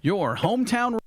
Your hometown.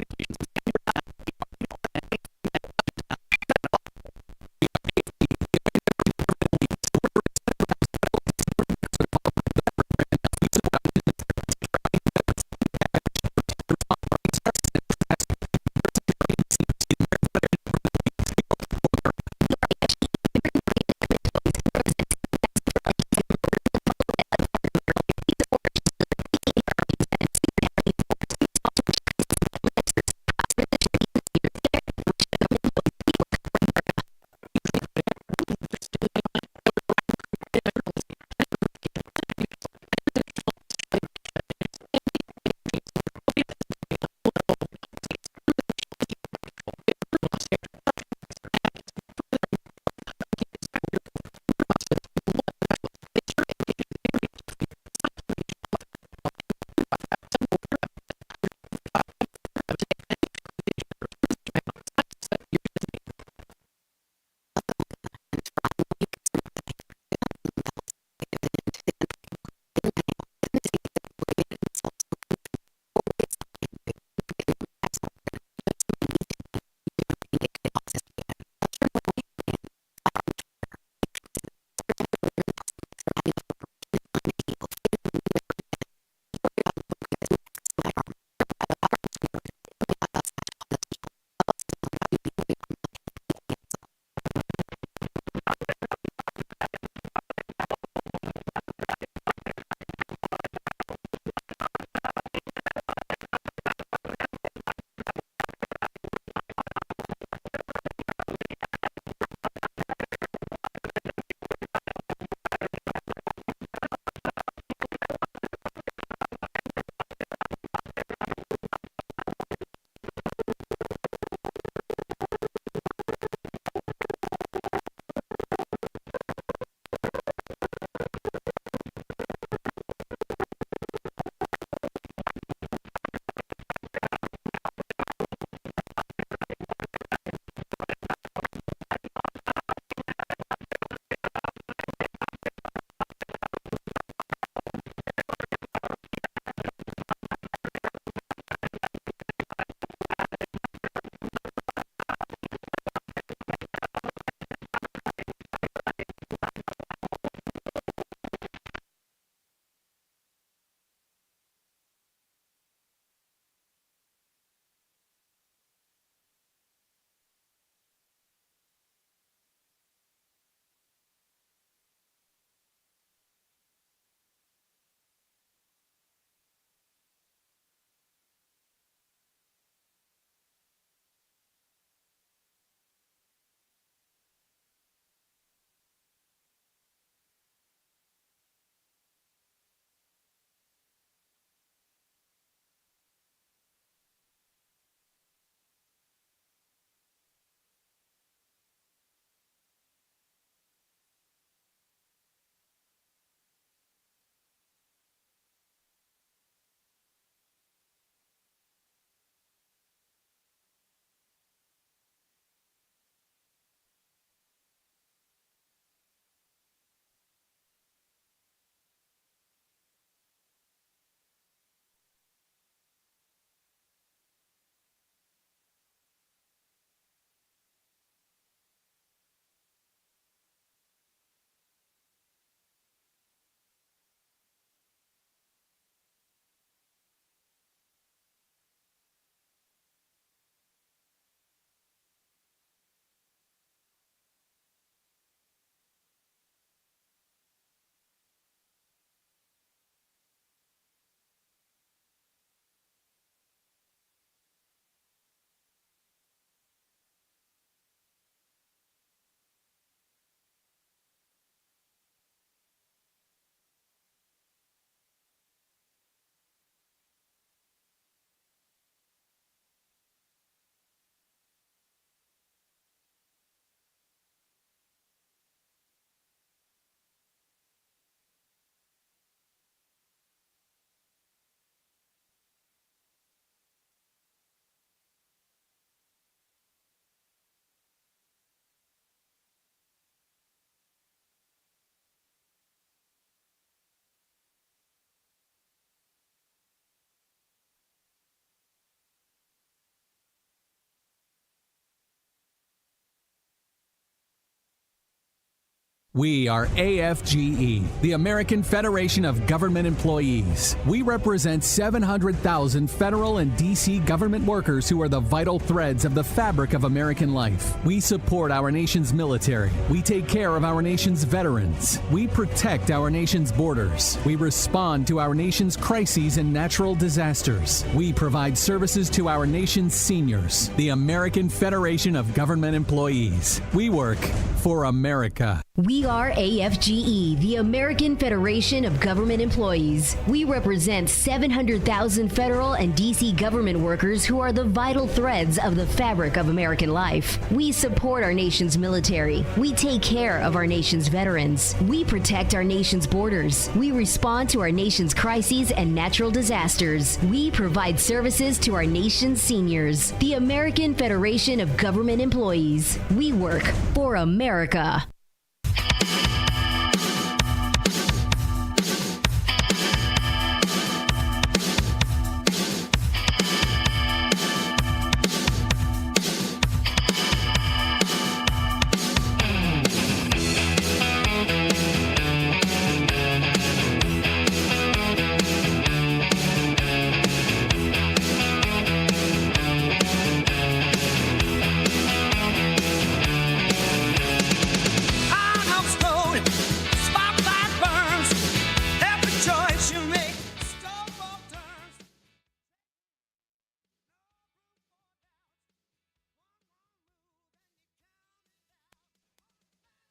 We are AFGE, the American Federation of Government Employees. We represent 700,000 federal and D.C. government workers who are the vital threads of the fabric of American life. We support our nation's military. We take care of our nation's veterans. We protect our nation's borders. We respond to our nation's crises and natural disasters. We provide services to our nation's seniors. The American Federation of Government Employees. We work for America. We are AFGE, the American Federation of Government Employees. We represent 700,000 federal and D.C. government workers who are the vital threads of the fabric of American life. We support our nation's military. We take care of our nation's veterans. We protect our nation's borders. We respond to our nation's crises and natural disasters. We provide services to our nation's seniors. The American Federation of Government Employees. We work for America.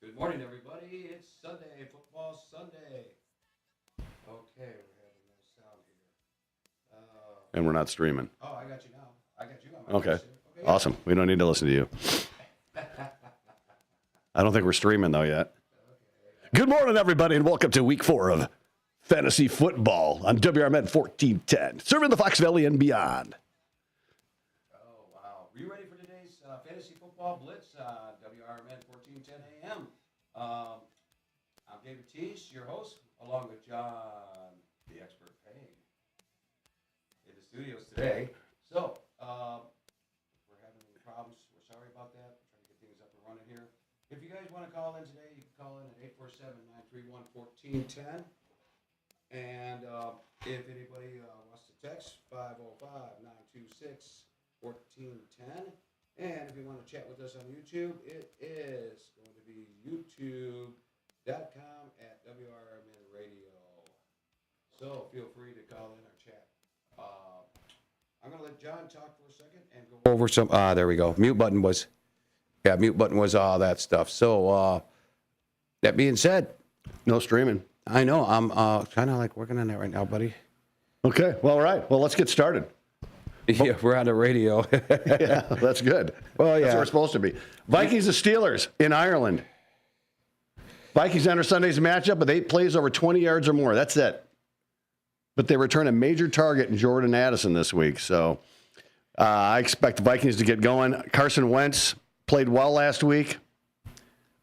Good morning, everybody. It's Sunday, Football Sunday. Okay, we're having no sound here. And we're not streaming. Oh, I got you now. I got you on my Okay. voice here. Awesome. We don't need to listen to you. I don't think we're streaming, though, yet. Good morning, everybody, and welcome to week 4 of Fantasy Football on WRMN 1410, serving the Fox Valley and beyond. Oh, wow. Are you ready for today's Fantasy Football Blitz on WRMN 1410 AM? I'm David Teese, your host, along with John, the expert Payne, in the studios today. So, if we're having any problems, we're sorry about that. We're trying to get things up and running here. If you guys want to call in today, you can call in at 847-931-1410. And if anybody wants to text, 505-926-1410. And if you want to chat with us on YouTube, it is going to be youtube.com/WRMN Radio. So feel free to call in or chat. I'm going to let John talk for a second and go over some. There we go. Mute button was all that stuff. So that being said, No streaming. I know I'm kind of like working on that right now, buddy. Okay. Well, all right. Well, let's get started. Yeah, we're on the radio. Yeah, that's good. Well, That's yeah. where we're supposed to be. Vikings and Steelers in Ireland. Vikings enter Sunday's matchup with 8 plays over 20 yards or more. That's it. But they return a major target in Jordan Addison this week. So I expect the Vikings to get going. Carson Wentz played well last week.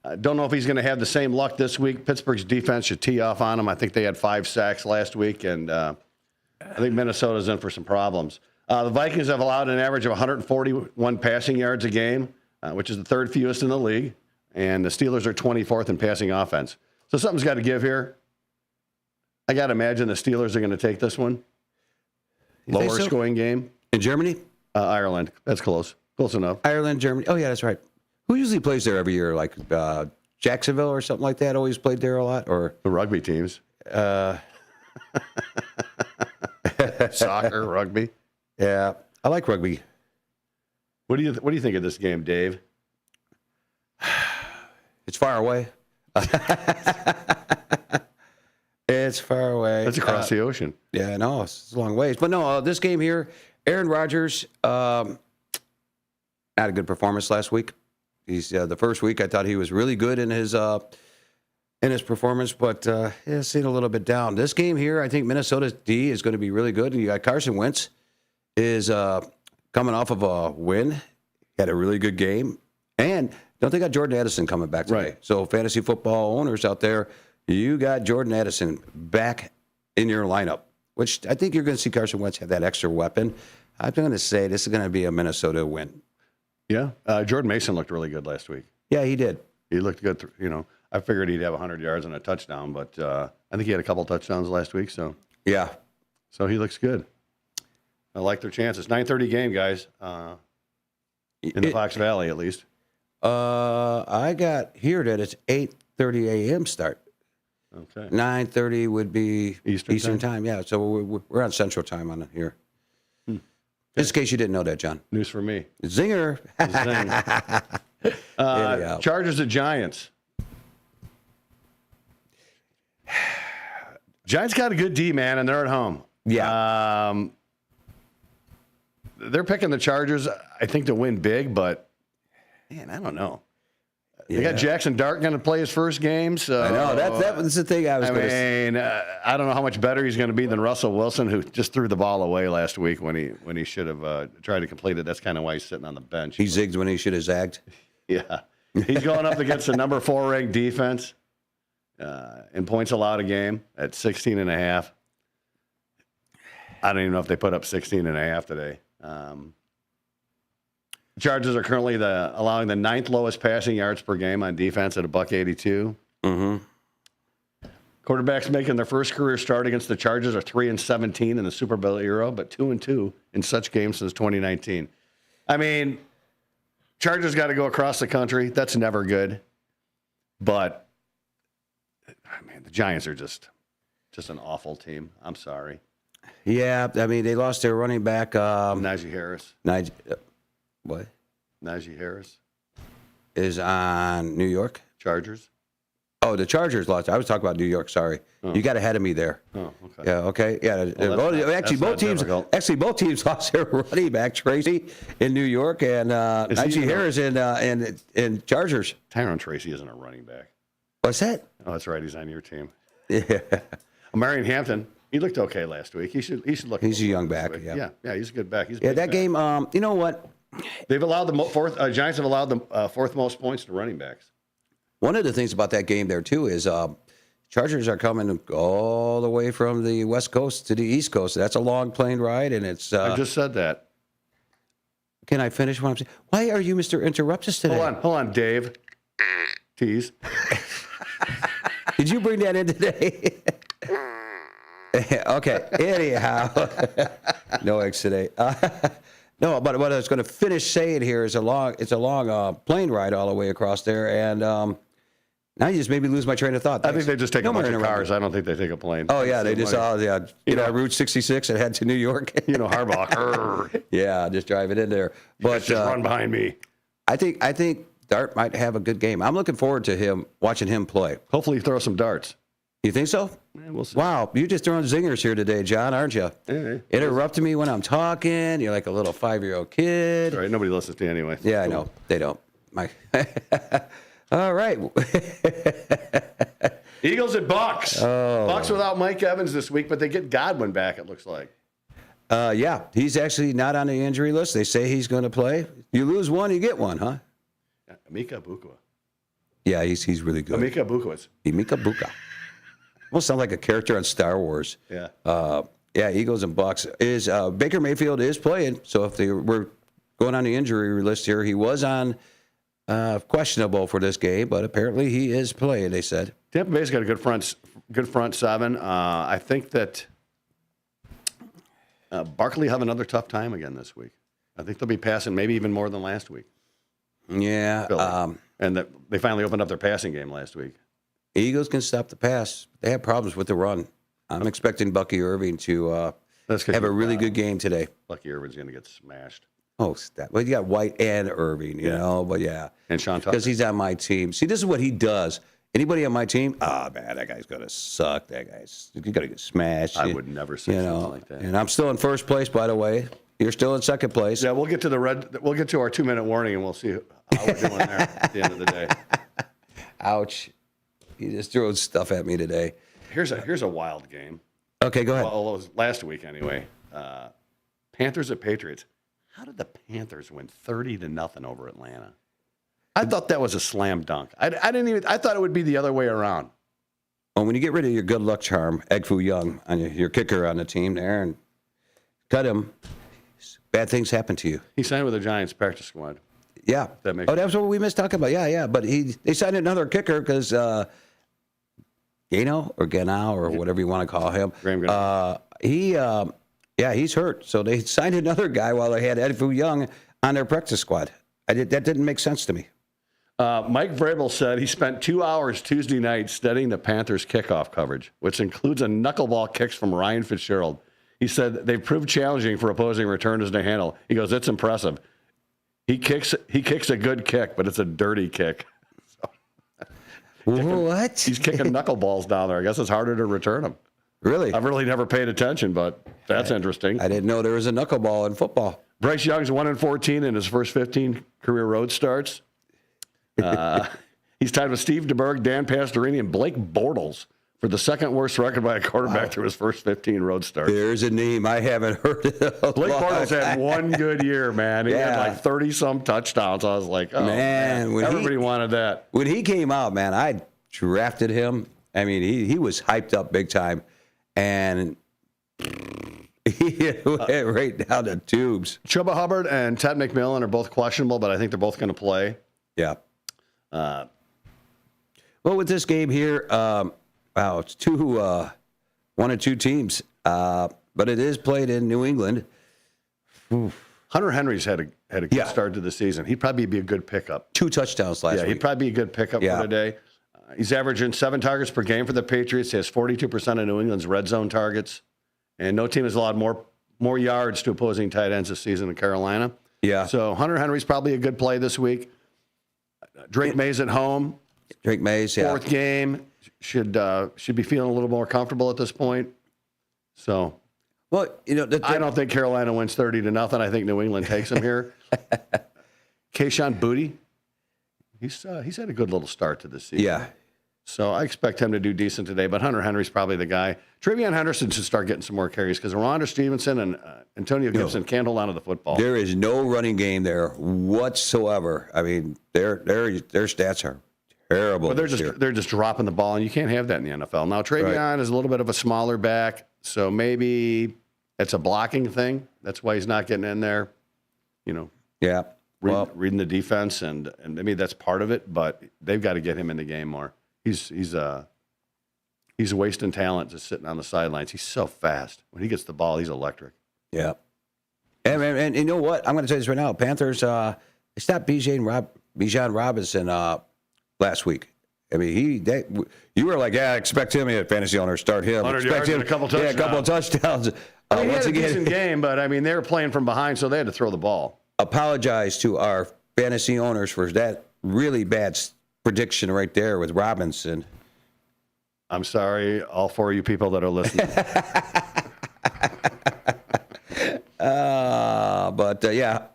I don't know if he's going to have the same luck this week. Pittsburgh's defense should tee off on him. I think they had 5 sacks last week, and I think Minnesota's in for some problems. The Vikings have allowed an average of 141 passing yards a game, which is the 3rd fewest in the league, and the Steelers are 24th in passing offense. So something's got to give here. I got to imagine the Steelers are going to take this one. Lower scoring game. In Germany? Ireland. That's close. Close enough. Ireland, Germany. Oh, yeah, that's right. Who usually plays there every year? Like Jacksonville or something like that always played there a lot? Or The rugby teams. Soccer, rugby. Yeah, I like rugby. What do you think of this game, Dave? It's far away. It's far away. That's across the ocean. Yeah, no, it's a long ways. But no, this game here, Aaron Rodgers, not a good performance last week. He's the first week I thought he was really good in his performance, but seen a little bit down. This game here, I think Minnesota's D is going to be really good. And you got Carson Wentz is coming off of a win, had a really good game, and don't they got Jordan Addison coming back today? Right. So fantasy football owners out there, you got Jordan Addison back in your lineup, which I think you're going to see Carson Wentz have that extra weapon. I'm going to say this is going to be a Minnesota win. Yeah. Jordan Mason looked really good last week. Yeah, he did. He looked good. I figured he'd have 100 yards and a touchdown, but I think he had a couple touchdowns last week. So he looks good. I like their chances. 9:30 game, guys. In the Fox Valley, at least. I got here that it's 8:30 a.m. start. Okay. 9:30 would be Eastern time. Yeah, so we're on Central Time on it here. Just in case you didn't know that, John. News for me. Zinger. Zing. Chargers at Giants. Giants got a good D, man, and they're at home. Yeah. They're picking the Chargers, I think, to win big, but, man, I don't know. They got Jackson Dart going to play his first game. So I know. That was the thing I was going to say. I don't know how much better he's going to be than Russell Wilson, who just threw the ball away last week when he should have tried to complete it. That's kind of why he's sitting on the bench. He zigged when he should have zagged. Yeah. He's going up against the number 4 ranked defense in points allowed a game at 16.5. I don't even know if they put up 16.5 today. Chargers are currently allowing the 9th lowest passing yards per game on defense at $182. Mm-hmm. Quarterbacks making their first career start against the Chargers are 3-17 in the Super Bowl era, but 2-2 in such games since 2019. I mean, Chargers got to go across the country. That's never good. But I mean, the Giants are just an awful team. I'm sorry. Yeah, I mean, they lost their running back. Najee Harris. What? Najee Harris. Is on New York? Chargers. Oh, the Chargers lost. I was talking about New York. Sorry. Oh. You got ahead of me there. Oh, okay. Yeah, okay. Yeah. Both teams lost their running back, Tracy, in New York, and Najee Harris in Chargers. Tyron Tracy isn't a running back. What's that? Oh, that's right. He's on your team. Yeah. Marion Hampton. He looked okay last week. He should look. He's a young back. Yeah, he's a good back. That back. Game. You know what? They've allowed the fourth. Giants have allowed the fourth most points to running backs. One of the things about that game there too is Chargers are coming all the way from the West Coast to the East Coast. That's a long plane ride, and it's. I just said that. Can I finish what I'm saying? Why are you Mr. Interruptus today? Hold on, Dave. Tease. Did you bring that in today? Okay. Anyhow, no eggs today. No, but what I was going to finish saying here is it's a long plane ride all the way across there, and now you just made me lose my train of thought. I think they just take a bunch of cars. I don't think they take a plane. Oh yeah, they just Route 66 and head to New York. Harbaugh. Yeah, just drive it in there. But just run behind me. I think Dart might have a good game. I'm looking forward to watching him play. Hopefully, throw some darts. You think so? Yeah, we'll see. Wow, you're just throwing zingers here today, John, aren't you? Yeah. Interrupting me when I'm talking. You're like a little 5-year-old kid. All right, nobody listens to you anyway. Yeah, cool. I know. They don't. All right. Eagles at Bucks. Oh. Bucks without Mike Evans this week, but they get Godwin back, it looks like. Yeah, he's actually not on the injury list. They say he's going to play. You lose one, you get one, huh? Emeka Bukwa. Yeah, he's really good. Emeka Buka. Almost sound like a character on Star Wars. Yeah. Yeah, Eagles and Bucks. Baker Mayfield is playing, so if they were going on the injury list here, he was on questionable for this game, but apparently he is playing, they said. Tampa Bay's got a good front seven. I think that Barkley have another tough time again this week. I think they'll be passing maybe even more than last week. Yeah. And that they finally opened up their passing game last week. Eagles can stop the pass. They have problems with the run. I'm expecting Bucky Irving to have a really good game today. Bucky Irving's going to get smashed. Oh, well, you got White and Irving, you know, but yeah. And Sean Tucker. Because he's on my team. See, this is what he does. Anybody on my team, man, that guy's going to suck. He's going to get smashed. I would never say something like that. And I'm still in first place, by the way. You're still in second place. Yeah, we'll get to our 2-minute warning, and we'll see how we're doing there at the end of the day. Ouch. He just threw stuff at me today. Here's a wild game. Okay, go ahead. Well, it was last week anyway. Panthers at Patriots. How did the Panthers win 30-0 over Atlanta? I thought that was a slam dunk. I thought it would be the other way around. Well, when you get rid of your good luck charm, Egg-Foo Young, on your kicker on the team there, and cut him, bad things happen to you. He signed with the Giants practice squad. Yeah. That's what we missed talking about. Yeah. But they signed another kicker because Gano or whatever you want to call him. He's hurt. So they signed another guy while they had Edfu Young on their practice squad. That didn't make sense to me. Mike Vrabel said he spent 2 hours Tuesday night studying the Panthers' kickoff coverage, which includes a knuckleball kicks from Ryan Fitzgerald. He said they've proved challenging for opposing returners to handle. He goes, it's impressive. He kicks a good kick, but it's a dirty kick. What? He's kicking knuckleballs down there. I guess it's harder to return them. Really? I've really never paid attention, but that's interesting. I didn't know there was a knuckleball in football. Bryce Young's 1-14 in his first 15 career road starts. He's tied with Steve DeBerg, Dan Pastorini, and Blake Bortles for the second worst record by a quarterback through his first 15 road starts. There's a name I haven't heard of. Blake Bortles had one good year, man. He had like 30-some touchdowns. I was like, oh, man. Everybody wanted that. When he came out, man, I drafted him. I mean, he was hyped up big time. And he went right down the tubes. Chuba Hubbard and Ted McMillan are both questionable, but I think they're both going to play. Yeah. Well, with this game here, it's 1 and 2 teams, but it is played in New England. Hunter Henry's had a good start to the season. He'd probably be a good pickup. 2 touchdowns last week. Yeah, he'd probably be a good pickup for today. He's averaging 7 targets per game for the Patriots. He has 42% of New England's red zone targets, and no team has allowed more yards to opposing tight ends this season than Carolina. Yeah. So Hunter Henry's probably a good play this week. Drake Mays at home. Drake Mays, fourth game, should be feeling a little more comfortable at this point. So, well, I don't think Carolina wins 30-0. I think New England takes them here. Kayshon Boutte, he's had a good little start to the season. Yeah. So I expect him to do decent today, but Hunter Henry's probably the guy. Travion Henderson should start getting some more carries because Ramondre Stevenson and Antonio Gibson can't hold on to the football. There is no running game there whatsoever. I mean, their stats are terrible. Well, they're just dropping the ball, and you can't have that in the NFL. Now Travion is a little bit of a smaller back, so maybe it's a blocking thing. That's why he's not getting in there. Yeah. Reading the defense, and maybe that's part of it. But they've got to get him in the game more. He's wasting talent just sitting on the sidelines. He's so fast. When he gets the ball, he's electric. Yeah. And you know what? I'm going to tell you this right now. Panthers, they stopped Bijan Robinson last week. I mean, you were like, expect him at fantasy owners, start him. 100 expect yards him. And a couple touchdowns. Yeah, a couple of touchdowns. He had a decent game, but, I mean, they were playing from behind, so they had to throw the ball. Apologize to our fantasy owners for that really bad prediction right there with Robinson. I'm sorry, all 4 of you people that are listening.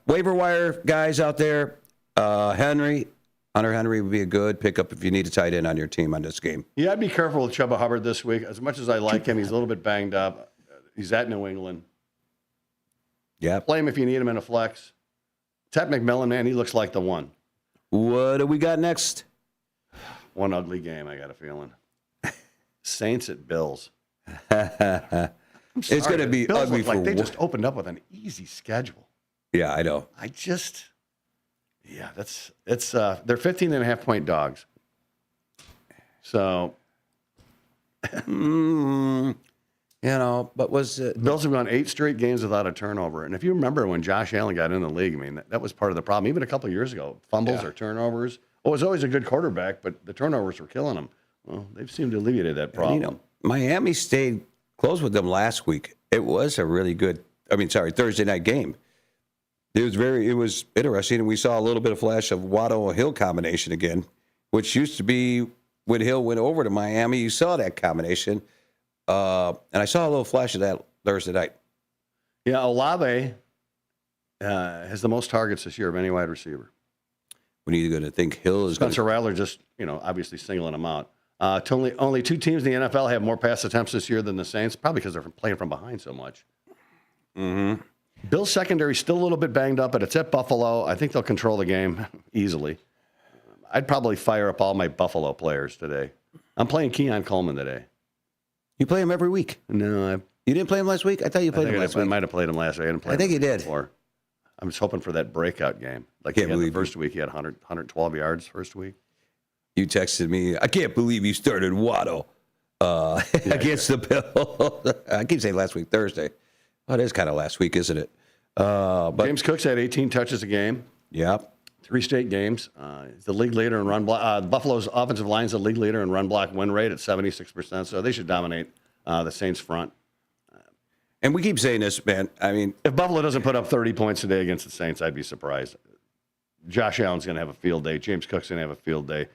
Waiver wire guys out there. Hunter Henry would be a good pickup if you need a tight end on your team on this game. Yeah, I'd be careful with Chuba Hubbard this week. As much as I like him, he's a little bit banged up. He's at New England. Yeah. Play him if you need him in a flex. Ted McMillan, man, he looks like the one. What do we got next? One ugly game, I got a feeling. Saints at Bills. It's going to be Bills ugly for they just opened up with an easy schedule. Yeah, I know. It's they're 15.5-point dogs. So, but was it? Bills have gone 8 straight games without a turnover. And if you remember when Josh Allen got in the league, I mean, that was part of the problem. Even a couple of years ago, fumbles or turnovers. Well, it was always a good quarterback, but the turnovers were killing him. Well, they've seemed to alleviate that problem. Miami stayed close with them last week. It was a really good, Thursday night game. It was interesting, and we saw a little bit of flash of Waddle-Hill combination again, which used to be when Hill went over to Miami. You saw that combination, and I saw a little flash of that Thursday night. Yeah, Olave has the most targets this year of any wide receiver. When are you going to think Hill is Spencer Rattler just, obviously singling him out. Only 2 teams in the NFL have more pass attempts this year than the Saints, probably because they're playing from behind so much. Mm-hmm. Bill's secondary still a little bit banged up, but it's at Buffalo. I think they'll control the game easily. I'd probably fire up all my Buffalo players today. I'm playing Keon Coleman today. You play him every week? No. You didn't play him last week? I thought you played him last week. I might have played him last week. I think you did. Before. I'm just hoping for that breakout game. Like Can't he had the believe first week, he had 112 yards first week. You texted me, I can't believe you started Waddle against the Bills. I keep saying last week, Thursday. Well, it is kind of last week, isn't it? But James Cook's had 18 touches a game. Yeah. 3 straight games. He's the league leader in run block. Buffalo's offensive line is the league leader in run block win rate at 76%, so they should dominate the Saints front. And we keep saying this, man. I mean, If Buffalo doesn't put up 30 points today against the Saints, I'd be surprised. Josh Allen's going to have a field day. James Cook's going to have a field day.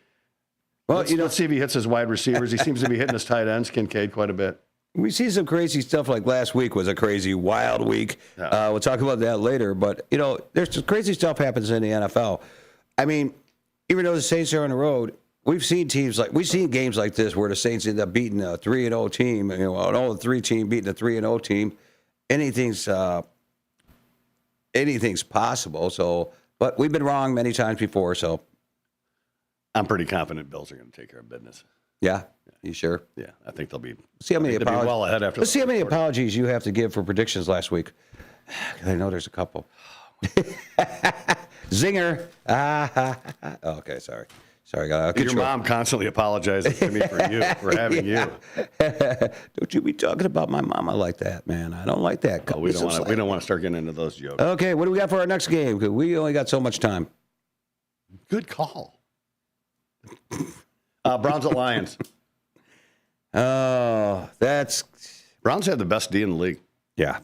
well, Let's see if he hits his wide receivers. He seems to be hitting his tight ends, Kincaid, quite a bit. we see some crazy stuff like last week was a crazy, wild week. Yeah. We'll talk about that later. But, there's some crazy stuff happens in the NFL. I mean, even though the Saints are on the road, we've seen games like this where the Saints end up beating a 3-0 team, an 0-3 team beating a 3-0 team. Anything's possible. So, but we've been wrong many times before. So, I'm pretty confident Bills are going to take care of business. yeah, you sure? Yeah, I think they'll be. See how many they'll be apologies. well ahead after. Let's see how many apologies you have to give for predictions last week. I know there's a couple. Zinger. Okay, sorry. Your mom constantly apologizes to me for having you. Don't you be talking about my mama like that, man. I don't like that. We don't want to start getting into those jokes. Okay, what do we got for our next game? Because we only got so much time. Good call. Browns at Lions. Oh, that's Browns have the best D in the league. yeah.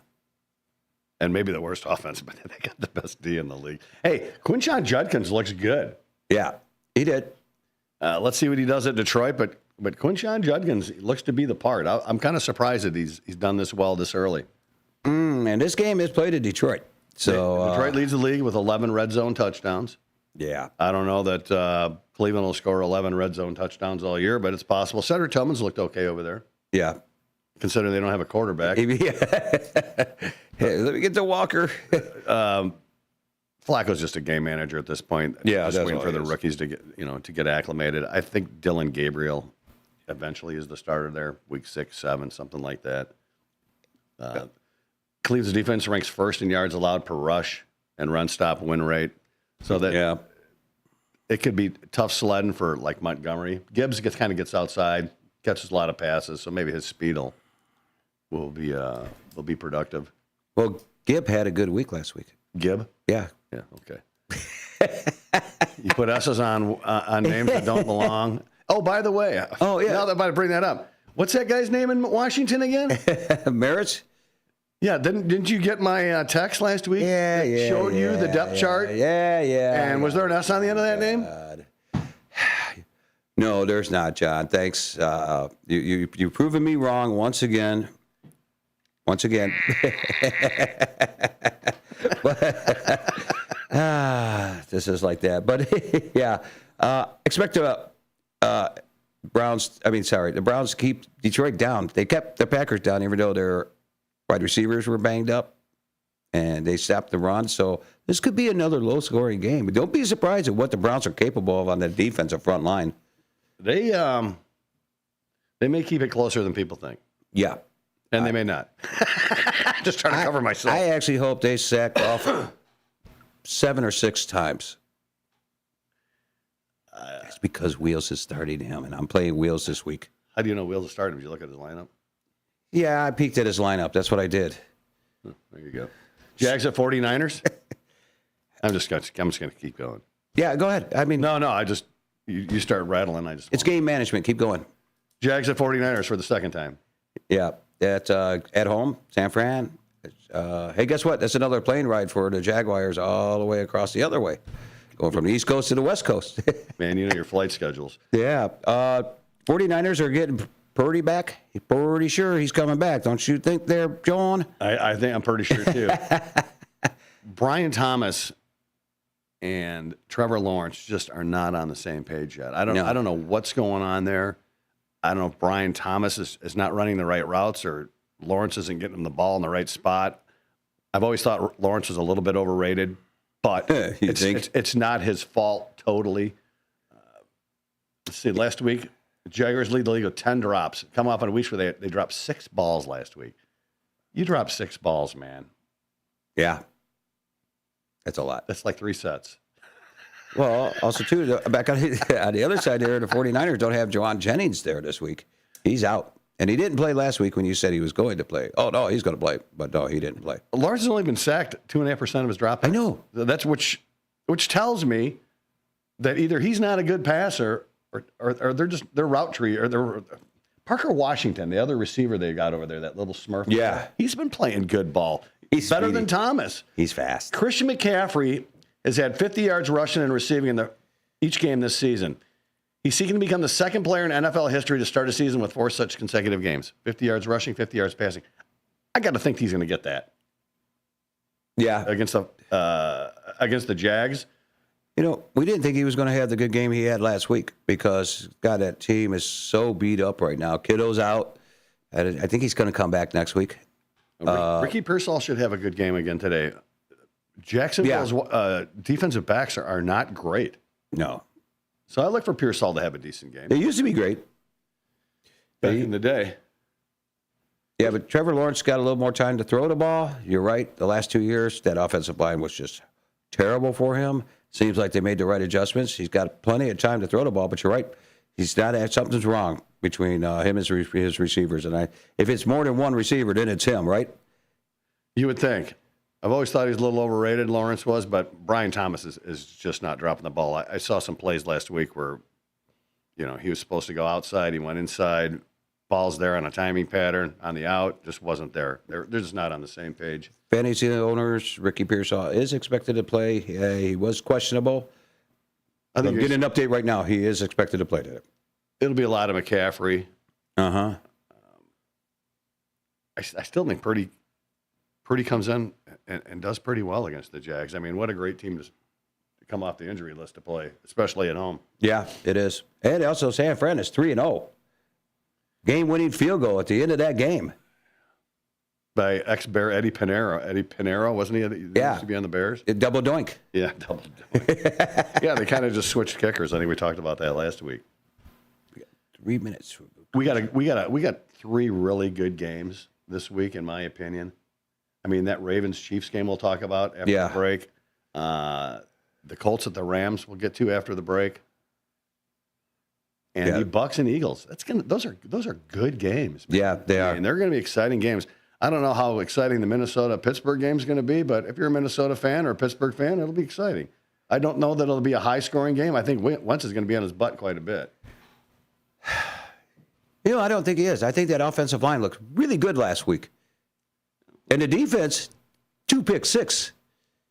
And maybe the worst offense, but they got the best D in the league. Hey, Quinshon Judkins looks good. Yeah, he did. Let's see what he does at Detroit, but Quinshon Judkins looks to be the part. I'm kind of surprised that he's done this well this early. And this game is played in Detroit. So Detroit leads the league with 11 red zone touchdowns. yeah. I don't know that Cleveland will score 11 red zone touchdowns all year, but it's possible. Cedric Tillman's looked okay over there, Yeah. considering they don't have a quarterback. Hey, let me get to Walker. Flacco's just a game manager at this point. Yeah, just that's waiting all for he the is. rookies to get acclimated. I think Dylan Gabriel eventually is the starter there, week 6, 7, something like that. Cleveland's defense ranks first in yards allowed per rush and run stop win rate, so that it could be tough sledding for like Montgomery. Gibbs kind of gets outside, catches a lot of passes, so maybe his speed will be productive. Well, Gibb had a good week last week. Gibb? Yeah. Yeah, okay. You put S's on names that don't belong. Oh, by the way. Oh, yeah. Now that I bring that up. What's that guy's name in Washington again? Merritt? Yeah, didn't you get my text last week? Yeah, that yeah. showed you the depth chart? Yeah. And was there an S on the end of that name? God. No, there's not, John. Thanks. You've proven me wrong once again. This is like that. But, yeah, expect the Browns keep Detroit down. They kept the Packers down, even though their wide receivers were banged up, and they stopped the run. So this could be another low-scoring game. But don't be surprised at what the Browns are capable of on the defensive front line. They may keep it closer than people think. Yeah. And they may not. Just trying to cover myself. I actually hope they sack off 7 or 6 times. It's because Wheels is starting him, and I'm playing Wheels this week. How do you know Wheels is starting? Did you look at his lineup? Yeah, I peeked at his lineup. That's what I did. There you go. Jags at 49ers? I'm just going to keep going. Yeah, go ahead. I mean, No, you start rattling. it's game management. Keep going. Jags at 49ers for the second time. Yeah, at home, San Fran. Hey, guess what? That's another plane ride for the Jaguars all the way across the other way, going from the East Coast to the West Coast. Man, you know your flight schedules. Yeah. 49ers are getting Purdy back. Pretty sure he's coming back. Don't you think there, John? I think I'm pretty sure, too. Brian Thomas and Trevor Lawrence just are not on the same page yet. I don't know what's going on there. I don't know if Brian Thomas is not running the right routes or Lawrence isn't getting him the ball in the right spot. I've always thought Lawrence was a little bit overrated, but it's not his fault totally. Let's see, last week, the Jaguars lead the league with 10 drops. Come off on a week where they dropped 6 balls last week. You dropped 6 balls, man. Yeah. That's a lot. That's like 3 sets. Well, also, too, back on the other side there, the 49ers don't have Jawan Jennings there this week. He's out. And he didn't play last week when you said he was going to play. Oh, no, he's going to play. But no, he didn't play. Lawrence has only been sacked 2.5% of his dropbacks. I know. That's which tells me that either he's not a good passer or they're just their route tree or they're Parker Washington, the other receiver they got over there, that little Smurf. Yeah. He's been playing good ball. He's better speedy. than Thomas. He's fast. Christian McCaffrey has had 50 yards rushing and receiving in each game this season. He's seeking to become the second player in NFL history to start a season with 4 such consecutive games. 50 yards rushing, 50 yards passing. I got to think he's going to get that. Yeah. Against the Jags. You know, we didn't think he was going to have the good game he had last week because, God, that team is so beat up right now. Kiddo's out. I think he's going to come back next week. Ricky Pearsall should have a good game again today. Jacksonville's defensive backs are not great. No. So I look for Pearsall to have a decent game. They used to be great. Back in the day. Yeah, but Trevor Lawrence got a little more time to throw the ball. You're right. The last 2 years, that offensive line was just terrible for him. Seems like they made the right adjustments. He's got plenty of time to throw the ball, but you're right. He's not. Something's wrong between him and his receivers. And if it's more than one receiver, then it's him, right? You would think. I've always thought he was a little overrated, Lawrence was, but Brian Thomas is just not dropping the ball. I saw some plays last week where, he was supposed to go outside. He went inside. Ball's there on a timing pattern. On the out, just wasn't there. They're just not on the same page. Fantasy owners, Ricky Pearsall is expected to play. He was questionable. I'm getting an update right now. He is expected to play today. It'll be a lot of McCaffrey. Uh-huh. I still think Purdy comes in and does pretty well against the Jags. I mean, what a great team to come off the injury list to play, especially at home. Yeah, it is. And also San Fran is 3-0. Game-winning field goal at the end of that game. By ex-Bear Eddie Pinero. Eddie Pinero, wasn't he? Yeah. Used to be on the Bears? Double doink. Yeah, double doink. Yeah, they kind of just switched kickers. I think we talked about that last week. 3 minutes. We got 3 really good games this week, in my opinion. I mean, that Ravens-Chiefs game we'll talk about after the break. The Colts at the Rams we'll get to after the break. And the Bucks and Eagles. Those are good games, man. Yeah, they are. And they're going to be exciting games. I don't know how exciting the Minnesota-Pittsburgh game is going to be, but if you're a Minnesota fan or a Pittsburgh fan, it'll be exciting. I don't know that it'll be a high-scoring game. I think Wentz is going to be on his butt quite a bit. I don't think he is. I think that offensive line looked really good last week. And the defense, 2 pick six.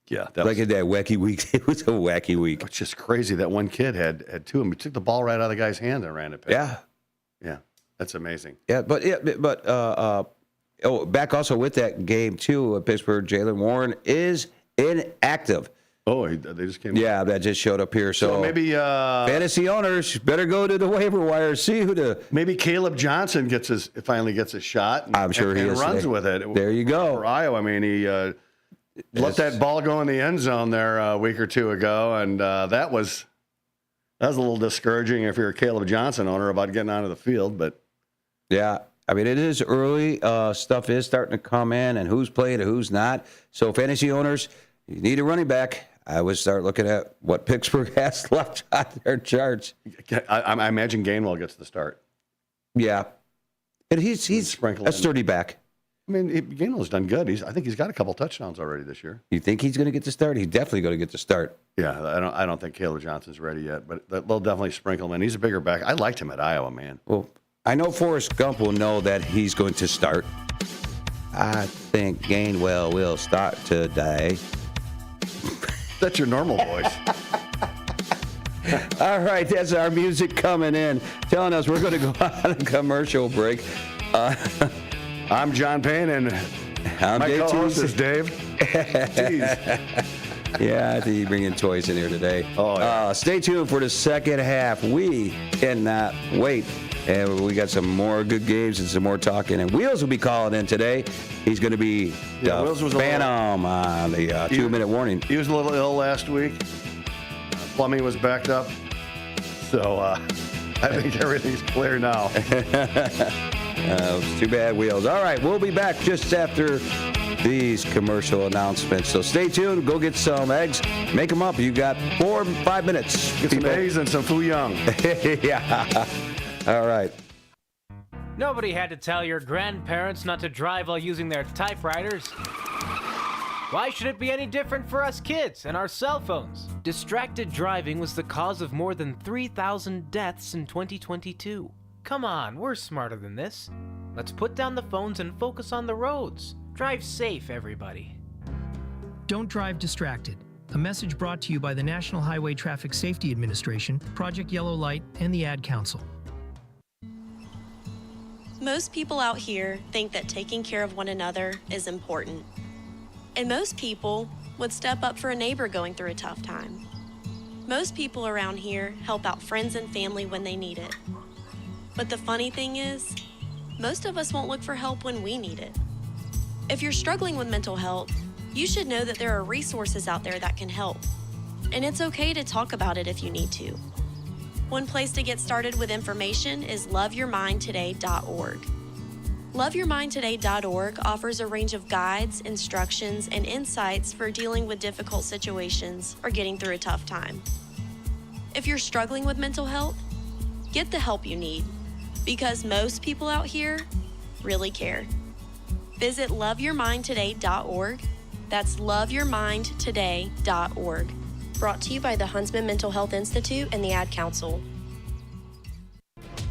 Yeah. In that wacky week. It was a wacky week. It's just crazy that one kid had 2 of them. He took the ball right out of the guy's hand and ran it back. Yeah. Yeah. That's amazing. Yeah, back also with that game, too, Pittsburgh, Jaylen Warren is inactive. Oh, they just came. Yeah, that just showed up here. So maybe fantasy owners better go to the waiver wire, see who to. Maybe Caleb Johnson finally gets a shot. I'm sure he and runs with it. There you go. For Iowa, I mean, he let that ball go in the end zone there a week or 2 ago, and that was a little discouraging if you're a Caleb Johnson owner about getting onto the field. But yeah, I mean, it is early. Stuff is starting to come in, and who's playing and who's not. So fantasy owners, you need a running back. I would start looking at what Pittsburgh has left on their charts. I imagine Gainwell gets the start. Yeah. And he's a sturdy back. I mean, Gainwell's done good. I think he's got a couple touchdowns already this year. You think he's going to get the start? He's definitely going to get the start. Yeah, I don't think Caleb Johnson's ready yet, but they'll definitely sprinkle him in. He's a bigger back. I liked him at Iowa, man. Well, I know Forrest Gump will know that he's going to start. I think Gainwell will start today. That's your normal voice. All right, that's our music coming in, telling us we're going to go on a commercial break. I'm John Payne, and my co-host is Dave. Yeah, I think you bring in toys in here today. Oh, yeah. Stay tuned for the second half. We cannot wait. And we got some more good games and some more talking. And Wheels will be calling in today. He's going to be Wheels was Phantom on the 2-minute warning. He was a little ill last week. Plumbing was backed up. So I think everything's clear now. It's too bad, Wheels. All right, we'll be back just after these commercial announcements. So stay tuned. Go get some eggs. Make them up. You got 4 or 5 minutes. Get some eggs and some Fuyang. Yeah. All right. Nobody had to tell your grandparents not to drive while using their typewriters. Why should it be any different for us kids and our cell phones? Distracted driving was the cause of more than 3,000 deaths in 2022. Come on, we're smarter than this. Let's put down the phones and focus on the roads. Drive safe, everybody. Don't drive distracted. A message brought to you by the National Highway Traffic Safety Administration, Project Yellow Light, and the Ad Council. Most people out here think that taking care of one another is important. And most people would step up for a neighbor going through a tough time. Most people around here help out friends and family when they need it. But the funny thing is, most of us won't look for help when we need it. If you're struggling with mental health, you should know that there are resources out there that can help. And it's okay to talk about it if you need to. One place to get started with information is loveyourmindtoday.org. LoveYourMindToday.org offers a range of guides, instructions, and insights for dealing with difficult situations or getting through a tough time. If you're struggling with mental health, get the help you need, because most people out here really care. Visit LoveYourMindToday.org. That's LoveYourMindToday.org. Brought to you by the Huntsman Mental Health Institute and the Ad Council.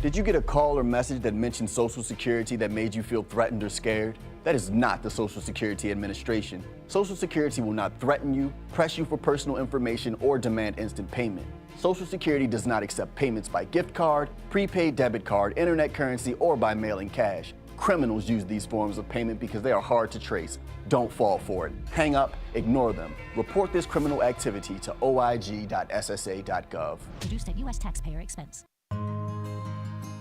Did you get a call or message that mentioned Social Security that made you feel threatened or scared? That is not the Social Security Administration. Social Security will not threaten you, press you for personal information, or demand instant payment. Social Security does not accept payments by gift card, prepaid debit card, internet currency, or by mailing cash. Criminals use these forms of payment because they are hard to trace. Don't fall for it. Hang up, ignore them. Report this criminal activity to oig.ssa.gov. Produced at U.S. taxpayer expense.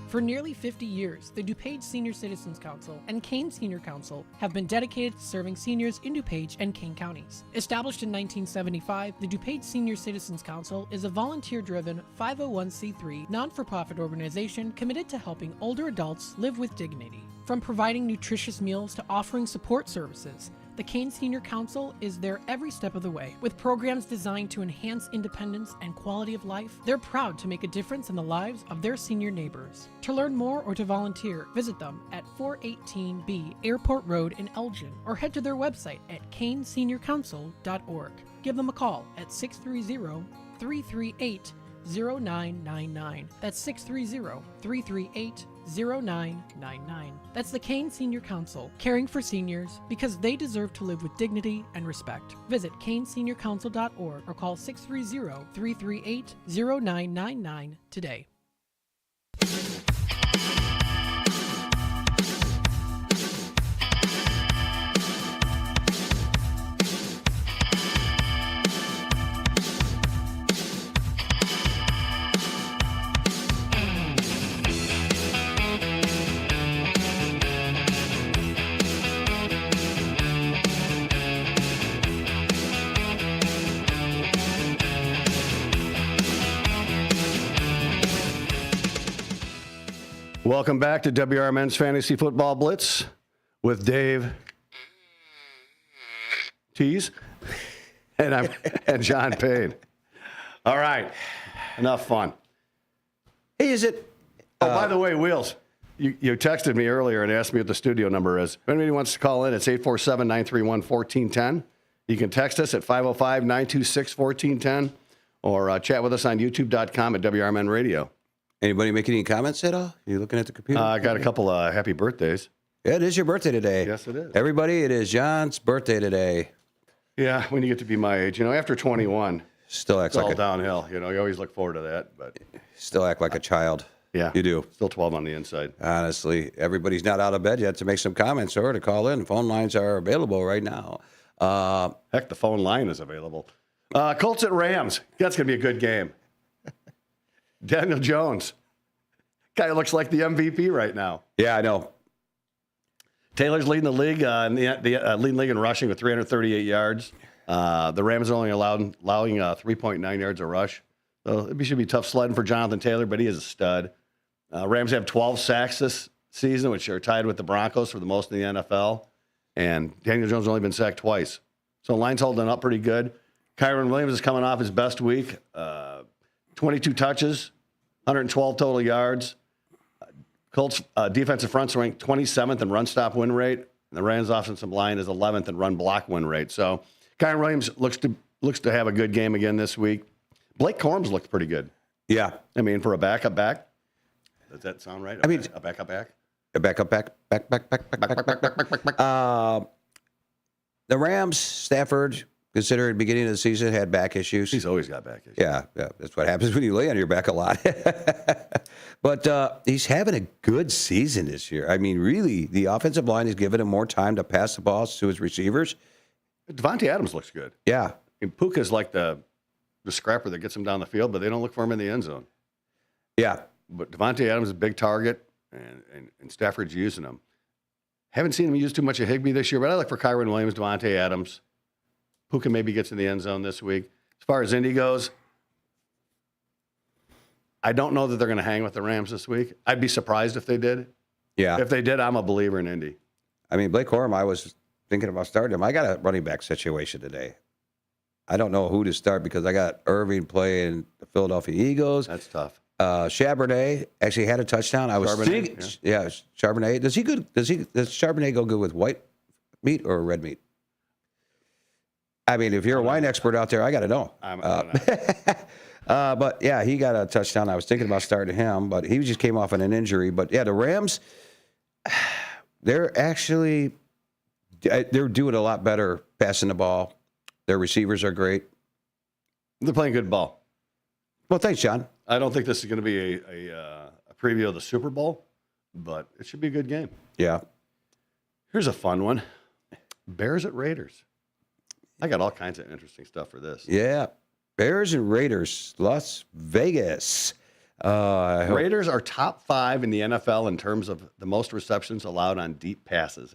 For nearly 50 years, the DuPage Senior Citizens Council and Kane Senior Council have been dedicated to serving seniors in DuPage and Kane counties. Established in 1975, the DuPage Senior Citizens Council is a volunteer-driven 501c3 non-for-profit organization committed to helping older adults live with dignity. From providing nutritious meals to offering support services, the Kane Senior Council is there every step of the way. With programs designed to enhance independence and quality of life, they're proud to make a difference in the lives of their senior neighbors. To learn more or to volunteer, visit them at 418B Airport Road in Elgin or head to their website at caneseniorcouncil.org. Give them a call at 630-338-0999. That's 630-338-0999. That's the Kane Senior Council, caring for seniors because they deserve to live with dignity and respect. Visit caneseniorcouncil.org or call 630-338-0999 today. Welcome back to WRMN's Fantasy Football Blitz with Dave Tease and John Payne. All right, enough fun. Hey, is it? Oh, by the way, Wheels, you texted me earlier and asked me what the studio number is. If anybody wants to call in, it's 847-931-1410. You can text us at 505-926-1410 or chat with us on youtube.com at WRMN Radio. Anybody making any comments at all? You looking at the computer? I got a couple happy birthdays. Yeah, it is your birthday today. Yes, it is. Everybody, it is John's birthday today. Yeah, when you get to be my age. You know, after 21, still acts it's like all downhill. You know, you always look forward to that. But still act like a child. Yeah. You do. Still 12 on the inside. Honestly, everybody's not out of bed yet to make some comments or to call in. Phone lines are available right now. Heck, the phone line is available. Colts at Rams. That's going to be a good game. Daniel Jones. Guy looks like the MVP right now. Yeah, I know. Taylor's leading the league leading the league in rushing with 338 yards. The Rams are only allowing 3.9 yards a rush. So it should be tough sledding for Jonathan Taylor, but he is a stud. Rams have 12 sacks this season, which are tied with the Broncos for the most in the NFL. and Daniel Jones has only been sacked twice. So the line's holding up pretty good. Kyron Williams is coming off his best week. 22 touches, 112 total yards. Colts defensive front's ranked 27th in run stop win rate. And the Rams offensive line is 11th in run block win rate. So Kyron Williams looks to have a good game again this week. Blake Corum's looked pretty good. Yeah. I mean, for a backup back. Does that sound right? A backup back? A backup back. The Rams, Stafford, considering the beginning of the season, had back issues. He's always got back issues. Yeah, that's what happens when you lay on your back a lot. But he's having a good season this year. I mean, really, the offensive line is giving him more time to pass the balls to his receivers. Devontae Adams looks good. Yeah. And Puka's like the scrapper that gets him down the field, but they don't look for him in the end zone. Yeah. But Devontae Adams is a big target, and Stafford's using him. Haven't seen him use too much of Higbee this year, but I look for Kyron Williams, Devontae Adams. Puka maybe gets in the end zone this week. As far as Indy goes, I don't know that they're going to hang with the Rams this week. I'd be surprised if they did. Yeah. If they did, I'm a believer in Indy. I mean, Blake Corum, I was thinking about starting him. I got a running back situation today. I don't know who to start because I got Irving playing the Philadelphia Eagles. That's tough. Charbonnet actually had a touchdown. I was thinking, yeah, Charbonnet. Does Charbonnet go good with white meat or red meat? I mean, if you're a wine expert out there, I got to know. But yeah, he got a touchdown. I was thinking about starting him, but he just came off on an injury. But yeah, the Rams, they're doing a lot better passing the ball. Their receivers are great. They're playing good ball. Well, thanks, John. I don't think this is going to be a preview of the Super Bowl, but it should be a good game. Yeah. Here's a fun one. Bears at Raiders. I got all kinds of interesting stuff for this. Yeah. Bears and Raiders, Las Vegas. Raiders are top 5 in the NFL in terms of the most receptions allowed on deep passes.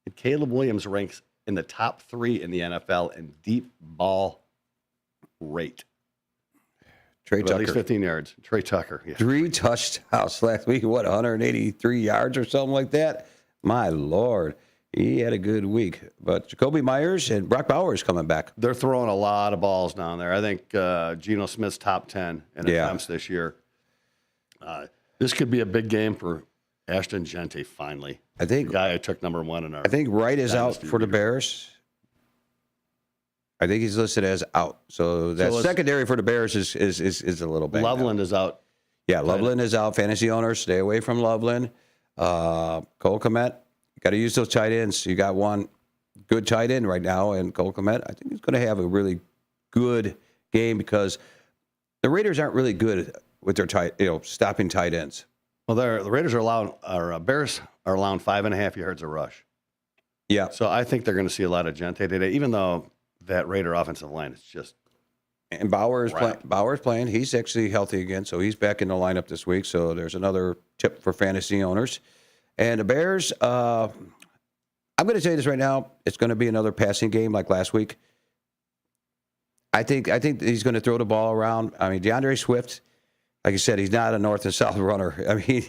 And Caleb Williams ranks in the top 3 in the NFL in deep ball rate. Trey Tucker. At least 15 yards. Trey Tucker. Yeah. 3 touchdowns last week. What, 183 yards or something like that? My Lord. He had a good week. But Jacoby Myers and Brock Bowers coming back. They're throwing a lot of balls down there. I think Geno Smith's top 10 in attempts this year. This could be a big game for Ashton Gente, finally. I think the guy I took number 1 in our. I think Wright is out for the Bears. I think he's listed as out. So that secondary for the Bears is a little bad. Loveland is out. Yeah, Loveland is out. Fantasy owners, stay away from Loveland. Cole Kmet, you got to use those tight ends. You got one good tight end right now, and Cole Kmet, I think he's going to have a really good game because the Raiders aren't really good with their stopping tight ends. Well, the Raiders are Bears are allowing 5.5 yards a rush. Yeah. So I think they're going to see a lot of Gente today, even though that Raider offensive line is just. And Bauer's playing. He's actually healthy again, so he's back in the lineup this week. So there's another tip for fantasy owners. And the Bears, I'm going to tell you this right now. It's going to be another passing game like last week. I think he's going to throw the ball around. I mean, DeAndre Swift, like you said, he's not a north and south runner. I mean,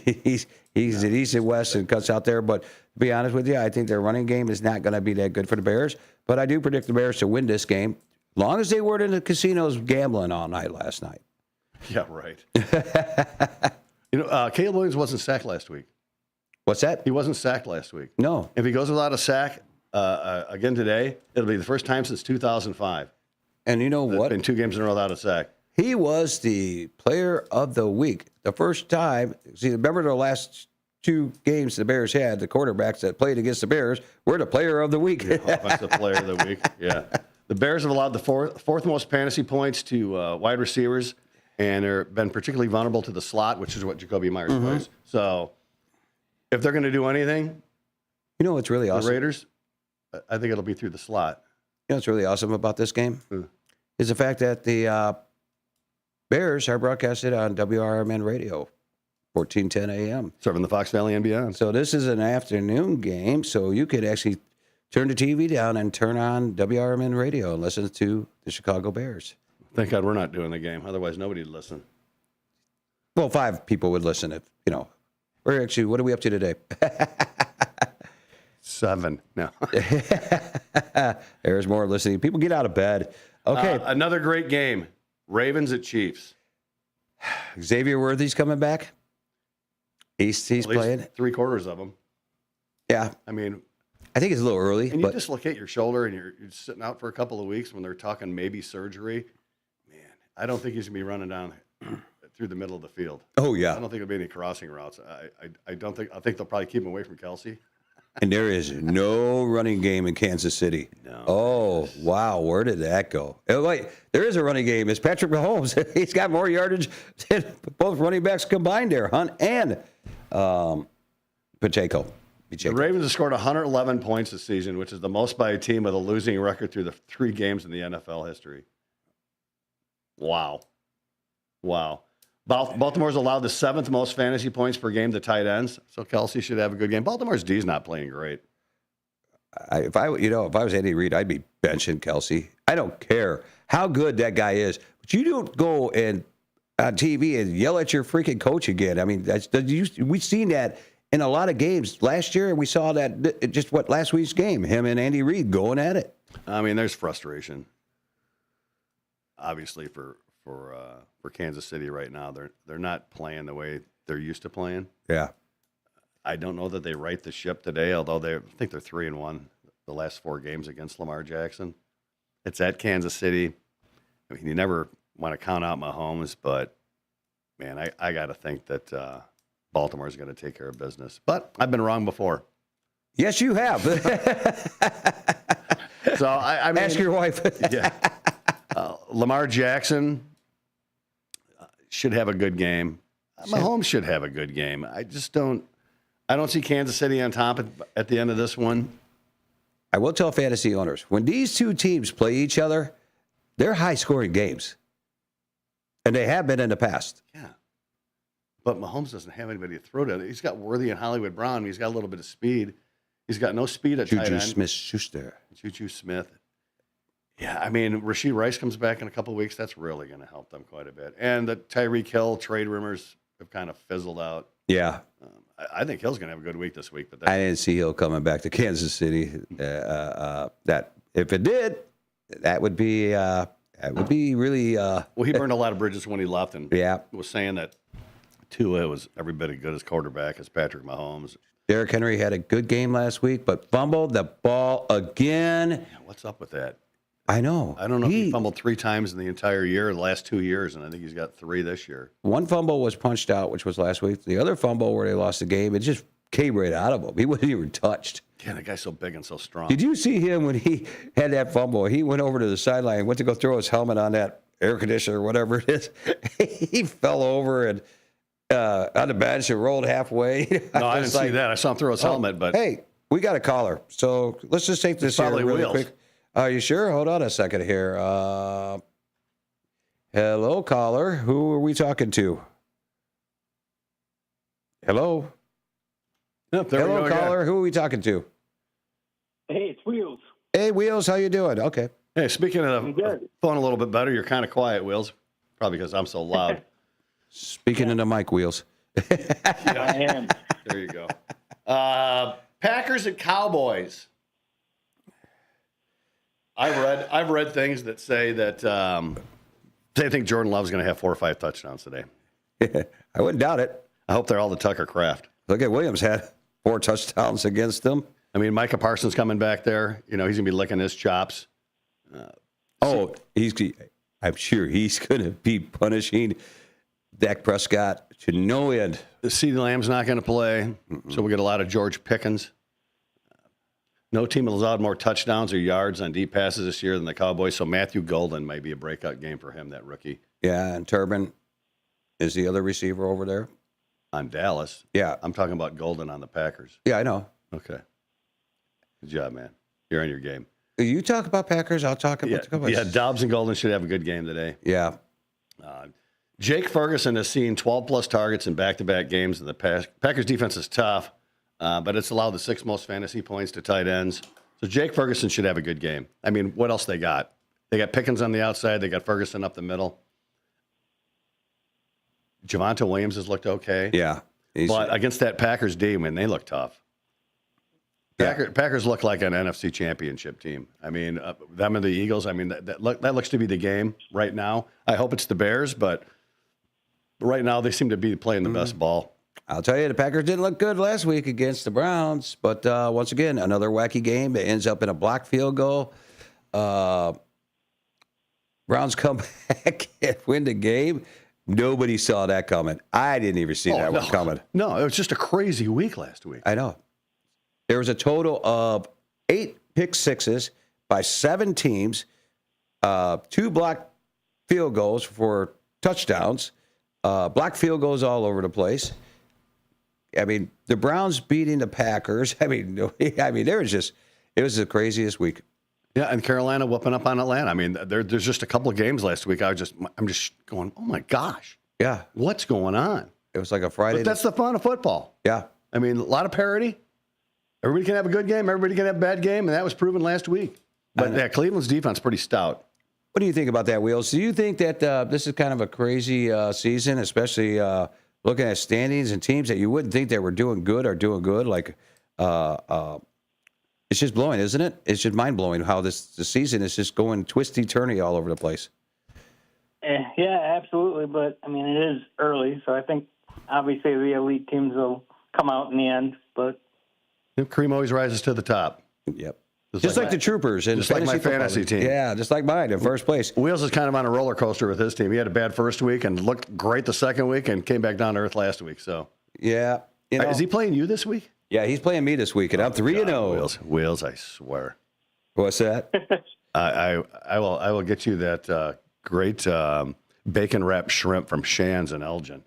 he's an east and west and cuts out there. But to be honest with you, I think their running game is not going to be that good for the Bears. But I do predict the Bears to win this game, as long as they weren't in the casinos gambling all night last night. Yeah, right. Caleb Williams wasn't sacked last week. What's that? He wasn't sacked last week. No. If he goes without a sack again today, it'll be the first time since 2005. And you know what? In 2 games in a row without a sack. He was the player of the week. The first time, remember the last 2 games the Bears had, the quarterbacks that played against the Bears were the player of the week. Yeah, offensive player of the week, yeah. The Bears have allowed the fourth most fantasy points to wide receivers, and they've been particularly vulnerable to the slot, which is what Jacoby Myers plays. So if they're going to do anything, you know what's really awesome? The Raiders, I think it'll be through the slot. You know what's really awesome about this game? Is the fact that the Bears are broadcasted on WRMN radio, 1410 a.m. Serving the Fox Valley and beyond. So this is an afternoon game, so you could actually turn the TV down and turn on WRMN radio and listen to the Chicago Bears. Thank God we're not doing the game. Otherwise, nobody would listen. Well, 5 people would listen if, Or actually, what are we up to today? 7. No. There's more listening. People get out of bed. Okay. Another great game. Ravens at Chiefs. Xavier Worthy's coming back. He's playing. 3/4 of them. Yeah. I mean, I think it's a little early. and you but dislocate your shoulder and you're sitting out for a couple of weeks when they're talking maybe surgery. Man, I don't think he's going to be running down through the middle of the field. oh, I yeah. don't think there'll be any crossing routes. I think they'll probably keep him away from Kelsey. And there is no running game in Kansas City. No. Oh, wow. Where did that go? Oh, wait, there is a running game. It's Patrick Mahomes. He's got more yardage than both running backs combined there, Hunt and Pacheco. The Ravens have scored 111 points this season, which is the most by a team with a losing record through the 3 games in the NFL history. Wow. Baltimore's allowed the 7th most fantasy points per game to tight ends, so Kelsey should have a good game. Baltimore's D's not playing great. If I was Andy Reid, I'd be benching Kelsey. I don't care how good that guy is, but you don't go and on TV and yell at your freaking coach again. I mean, we've seen that in a lot of games last year, and we saw that just last week's game, him and Andy Reid going at it. I mean, there's frustration, obviously, for Kansas City right now. They're not playing the way they're used to playing. Yeah. I don't know that they right the ship today, although I think they're 3-1 the last 4 games against Lamar Jackson. It's at Kansas City. I mean, you never want to count out Mahomes, but man, I got to think that Baltimore's going to take care of business. But I've been wrong before. Yes, you have. So I mean, ask your wife. Yeah. Lamar Jackson should have a good game. Mahomes should have a good game. I don't see Kansas City on top at the end of this one. I will tell fantasy owners, when these two teams play each other, they're high-scoring games. And they have been in the past. Yeah. But Mahomes doesn't have anybody to throw to. He's got Worthy and Hollywood Brown. He's got a little bit of speed. He's got no speed at tight end. Smith-Schuster. Juju Smith. Yeah, I mean, Rashee Rice comes back in a couple of weeks. That's really going to help them quite a bit. And the Tyreek Hill trade rumors have kind of fizzled out. Yeah. I think Hill's going to have a good week this week. But I didn't see Hill coming back to Kansas City. That if it did, that would be really. Well, he burned a lot of bridges when he left, and yeah, was saying that Tua was every bit as good as quarterback as Patrick Mahomes. Derrick Henry had a good game last week, but fumbled the ball again. Yeah, what's up with that? I know. I don't know if he fumbled 3 times in the entire year, the last 2 years, and I think he's got 3 this year. One fumble was punched out, which was last week. The other fumble where they lost the game, it just came right out of him. He wasn't even touched. Yeah, that guy's so big and so strong. Did you see him when he had that fumble? He went over to the sideline, went to go throw his helmet on that air conditioner or whatever it is. He fell over and on the bench and rolled halfway. No, I didn't see that. I saw him throw his helmet, but hey, we got a caller, so let's just take this here really quick. Are you sure? Hold on a second here. Hello, caller. Who are we talking to? Hello. Yep, hello, caller. Who are we talking to? Hey, it's Wheels. Hey, Wheels. How you doing? Okay. Hey, speaking of phone a little bit better, you're kind of quiet, Wheels. Probably because I'm so loud. Speaking in the mic, Wheels. I am. There you go. Packers and Cowboys. I've read things that say that they think Jordan Love's going to have 4 or 5 touchdowns today. I wouldn't doubt it. I hope they're all the Tucker Kraft. Look at Williams had 4 touchdowns against them. I mean, Micah Parsons coming back there. You know, he's going to be licking his chops. I'm sure he's going to be punishing Dak Prescott to no end. CeeDee Lamb's not going to play, so we get a lot of George Pickens. No team has allowed more touchdowns or yards on deep passes this year than the Cowboys, so Matthew Golden might be a breakout game for him, that rookie. Yeah, and Turbin is the other receiver over there. On Dallas? Yeah. I'm talking about Golden on the Packers. Yeah, I know. Okay. Good job, man. You're on your game. You talk about Packers, I'll talk about the Cowboys. Yeah, Dobbs and Golden should have a good game today. Yeah. Jake Ferguson has seen 12-plus targets in back-to-back games, and the Packers defense is tough. But it's allowed the 6th most fantasy points to tight ends. So Jake Ferguson should have a good game. I mean, what else they got? They got Pickens on the outside. They got Ferguson up the middle. Javonte Williams has looked okay. Yeah. But against that Packers D, man, they look tough. Packers look like an NFC championship team. I mean, them and the Eagles, I mean, that looks to be the game right now. I hope it's the Bears, but right now they seem to be playing the best ball. I'll tell you, the Packers didn't look good last week against the Browns, but once again, another wacky game that ends up in a blocked field goal. Browns come back and win the game. Nobody saw that coming. I didn't even see that one coming. No, it was just a crazy week last week. I know. There was a total of 8 pick sixes by 7 teams, 2 blocked field goals for touchdowns, blocked field goals all over the place. I mean, the Browns beating the Packers. I mean, it was the craziest week. Yeah, and Carolina whooping up on Atlanta. I mean, there's just a couple of games last week. I'm just going, oh my gosh. Yeah. What's going on? It was like a Friday. But that's the fun of football. Yeah. I mean, a lot of parity. Everybody can have a good game. Everybody can have a bad game. And that was proven last week. But yeah, Cleveland's defense pretty stout. What do you think about that, Wheels? Do you think that this is kind of a crazy season, especially looking at standings and teams that you wouldn't think they were doing good are doing good? Like, it's just blowing, isn't it? It's just mind-blowing how the season is just going twisty-turny all over the place. Yeah, absolutely. But, I mean, it is early, so I think obviously the elite teams will come out in the end. But Cream always rises to the top. Yep. Just like the Troopers. And just like my fantasy team. Yeah, just like mine in first place. Wheels is kind of on a roller coaster with his team. He had a bad first week and looked great the second week and came back down to earth last week. So yeah. You know, is he playing you this week? Yeah, he's playing me this week, and I'm 3-0. Wheels, I swear. What's that? I will get you that great bacon wrapped shrimp from Shan's in Elgin.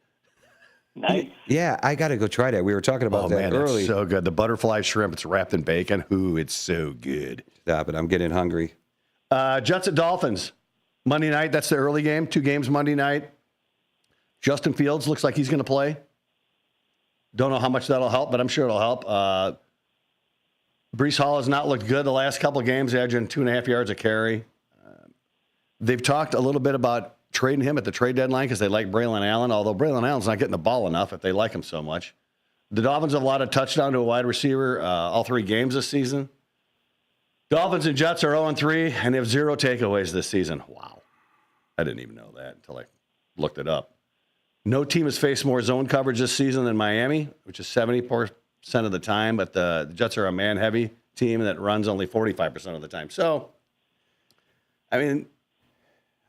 Nice. Yeah, I got to go try that. We were talking about that early. It's so good. The butterfly shrimp, it's wrapped in bacon. Ooh, it's so good. Stop it. I'm getting hungry. Jets at Dolphins. Monday night, that's the early game. 2 games Monday night. Justin Fields looks like he's going to play. Don't know how much that'll help, but I'm sure it'll help. Breece Hall has not looked good the last couple of games, averaging 2.5 yards a carry. They've talked a little bit about trading him at the trade deadline because they like Braylon Allen, although Braylon Allen's not getting the ball enough if they like him so much. The Dolphins have allowed a touchdown to a wide receiver all 3 games this season. Dolphins and Jets are 0-3, and they have 0 takeaways this season. Wow. I didn't even know that until I looked it up. No team has faced more zone coverage this season than Miami, which is 74% of the time, but the Jets are a man-heavy team that runs only 45% of the time. So, I mean,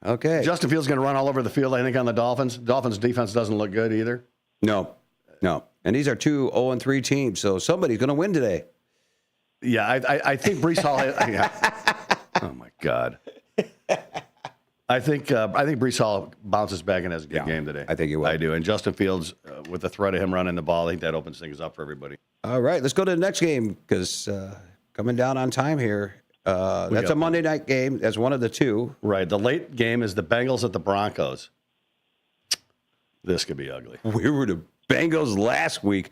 okay. Justin Fields is going to run all over the field, I think, on the Dolphins. Dolphins' defense doesn't look good either. No. And these are 2 0-3 teams, so somebody's going to win today. Yeah, I think Breece Hall. Oh my God. I think Breece Hall bounces back and has a good game today. I think he will. I do. And Justin Fields, with the threat of him running the ball, I think that opens things up for everybody. All right, let's go to the next game because coming down on time here. That's a Monday night game. That's one of the 2. Right. The late game is the Bengals at the Broncos. This could be ugly. We were the Bengals last week.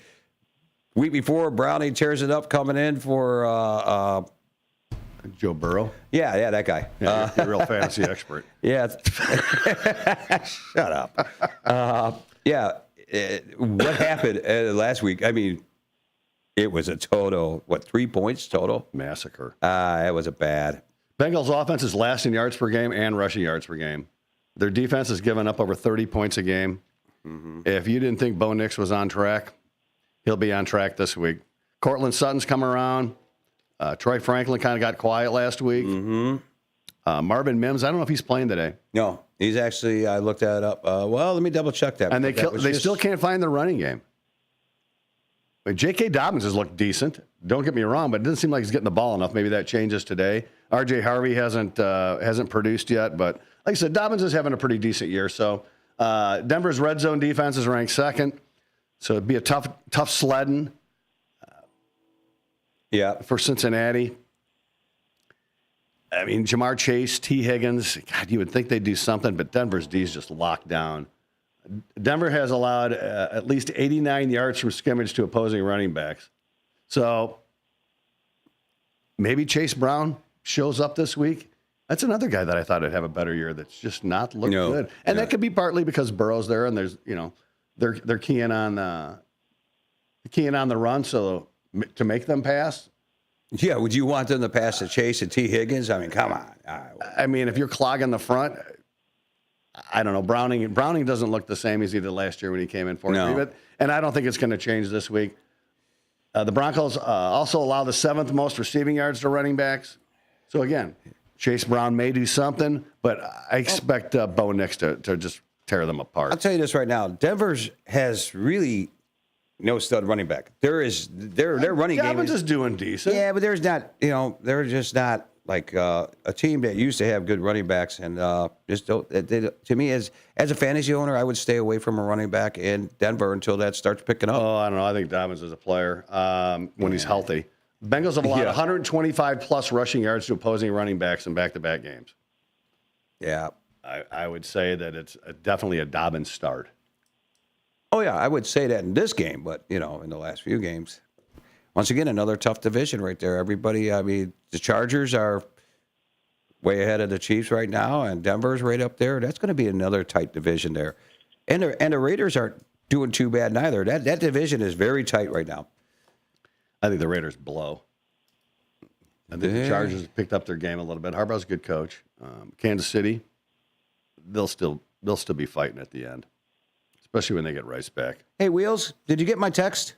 Week before, Brownie tears it up coming in for Joe Burrow. Yeah, that guy. Yeah, you're a real fantasy expert. Yeah. Shut up. What happened last week? I mean, it was a total, 3 points total? Massacre. It was a bad. Bengals offense is last in yards per game and rushing yards per game. Their defense has given up over 30 points a game. Mm-hmm. If you didn't think Bo Nix was on track, he'll be on track this week. Cortland Sutton's come around. Troy Franklin kind of got quiet last week. Mm-hmm. Marvin Mims, I don't know if he's playing today. No, he's actually, I looked that up. Let me double check that. And they still can't find the running game. I mean, J.K. Dobbins has looked decent. Don't get me wrong, but it doesn't seem like he's getting the ball enough. Maybe that changes today. R.J. Harvey hasn't produced yet, but like I said, Dobbins is having a pretty decent year. So Denver's red zone defense is ranked 2nd. So it'd be a tough sledding. For Cincinnati. I mean, Jamar Chase, T. Higgins, God, you would think they'd do something, but Denver's D is just locked down. Denver has allowed at least 89 yards from scrimmage to opposing running backs. So maybe Chase Brown shows up this week. That's another guy that I thought would have a better year that's just not looked good. And that could be partly because Burrow's there and there's, they're keying on the run so to make them pass. Yeah, would you want them to pass to Chase and T. Higgins? I mean, come on. I mean, if you're clogging the front, I don't know. Browning doesn't look the same as he did last year when he came in for it. And I don't think it's going to change this week. The Broncos also allow the 7th most receiving yards to running backs. So, again, Chase Brown may do something, but I expect Bo Nix to just tear them apart. I'll tell you this right now. Denver has really no stud running back. Their running game Dobbins is doing decent. Yeah, but there's not, they're just not like a team that used to have good running backs, and just don't. To me, as a fantasy owner, I would stay away from a running back in Denver until that starts picking up. Oh, I don't know. I think Dobbins is a player when he's healthy. Bengals have allowed 125 plus rushing yards to opposing running backs in back-to-back games. Yeah, I would say that it's definitely a Dobbins start. Oh yeah, I would say that in this game, but in the last few games. Once again, another tough division right there. Everybody, I mean, the Chargers are way ahead of the Chiefs right now, and Denver's right up there. That's going to be another tight division there. And the Raiders aren't doing too bad neither. That division is very tight right now. I think the Raiders blow. I think the Chargers picked up their game a little bit. Harbaugh's a good coach. Kansas City, they'll still be fighting at the end, especially when they get Rice back. Hey, Wheels, did you get my text?